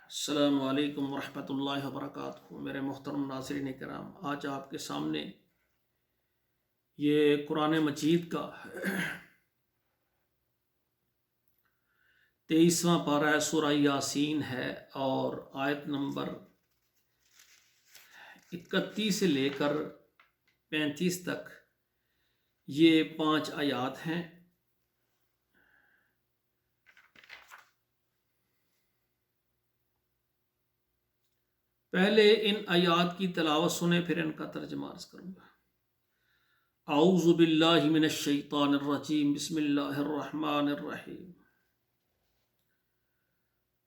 السلام علیکم ورحمۃ اللہ وبرکاتہ۔ میرے محترم ناظرین کرام، آج آپ کے سامنے یہ قرآن مجید کا 23واں پارہ سورہ یاسین ہے اور آیت نمبر 31 سے لے کر 35 تک یہ 5 آیات ہیں۔ پہلے ان آیات کی تلاوت سنیں، پھر ان کا ترجمہ عرض کروں گا۔ اعوذ باللہ من الشیطان الرجیم، بسم اللہ الرحمن الرحیم۔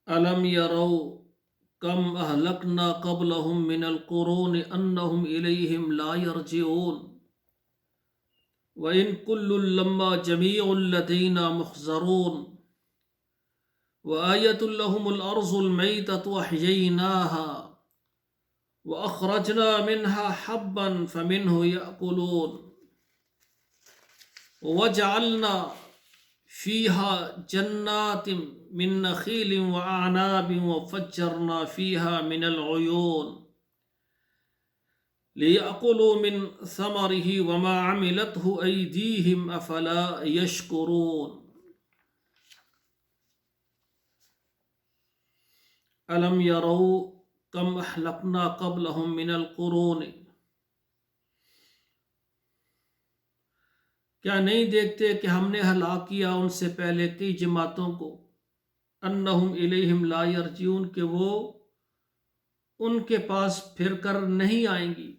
الم یروا کم اہلکنا قبلہم من القرون انہم الیہم لا یرجعون وَإِن كُلٌّ لَمَّا جَمِيعٌ لَدَيْنَا مُحْضَرُونَ وَآيَةٌ لَهُمُ الْأَرْضُ الْمَيْتَةُ أَحْيَيْنَاهَا وَأَخْرَجْنَا مِنْهَا حَبًّا فَمِنْهُ يَأْكُلُونَ وَجَعَلْنَا فِيهَا جَنَّاتٍ مِّن نَخِيلٍ وَأَعْنَابٍ وَفَجَّرْنَا فِيهَا مِنَ الْعُيُونِ لِيَأْكُلُوا مِنْ ثَمَرِهِ وَمَا عَمِلَتْهُ أَيْدِيهِمْ أَفَلَا يَشْكُرُونَ۔ أَلَمْ يَرَوْا کم اہلکنا قبلہم من القرون، کیا نہیں دیکھتے کہ ہم نے ہلاک کیا ان سے پہلے کئی جماعتوں کو، انہم الیہم لا یرجعون، کہ وہ ان کے پاس پھر کر نہیں آئیں گی۔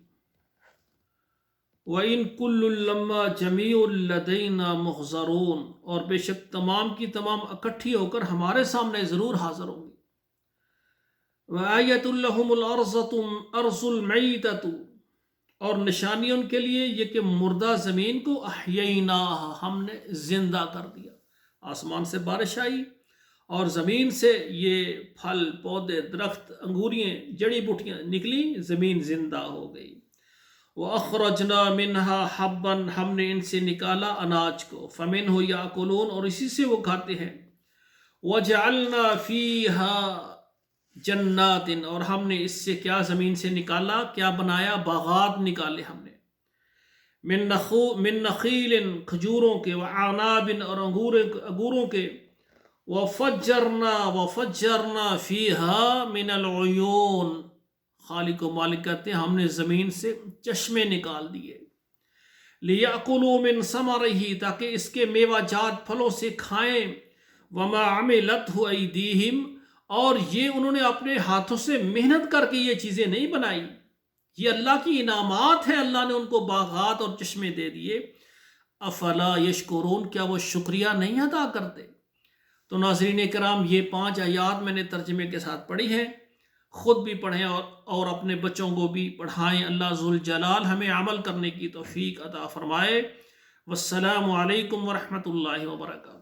وَإِن كُلٌّ لَمَّا جَمِيعٌ لَدَيْنَا مُحْضَرُونَ، اور بے شک تمام کی تمام اکٹھی ہو کر ہمارے سامنے ضرور حاضر ہوں گی۔ وَآيَةٌ لَهُمُ الْأَرْضُ الْمَيْتَةُ، اور نشانی ان کے لیے یہ کہ مردہ زمین کو احییناہا، ہم نے زندہ کر دیا۔ آسمان سے بارش آئی اور زمین سے یہ پھل پودے درخت انگوریاں جڑی بوٹیاں نکلی، زمین زندہ ہو گئی۔ وَأَخْرَجْنَا مِنْهَا حَبًّا، ہم نے ان سے نکالا اناج کو، فَمِنْهُ يَأْكُلُونَ، اور اسی سے وہ کھاتے ہیں۔ وَجَعَلْنَا فِيهَا جنات، اور ہم نے اس سے کیا زمین سے نکالا، کیا بنایا، باغات نکالے ہم نے، من نخیل، کھجوروں کے، وعناب، اور انگوروں کے، وفجرنا فیہا من العیون، خالق و مالک کہتے ہیں ہم نے زمین سے چشمے نکال دیے، لیأکلوا من ثمرہ، تاکہ اس کے میوہ جات پھلوں سے کھائیں، وما عملتہ ایدیہم، اور یہ انہوں نے اپنے ہاتھوں سے محنت کر کے یہ چیزیں نہیں بنائی، یہ اللہ کی انعامات ہیں، اللہ نے ان کو باغات اور چشمے دے دیے۔ افلا یشکرون، کیا وہ شکریہ نہیں ادا کرتے؟ تو ناظرین کرام، یہ 5 آیات میں نے ترجمے کے ساتھ پڑھی ہیں، خود بھی پڑھیں اور اپنے بچوں کو بھی پڑھائیں۔ اللہ ذوالجلال ہمیں عمل کرنے کی توفیق عطا فرمائے۔ والسلام علیکم ورحمۃ اللہ وبرکاتہ۔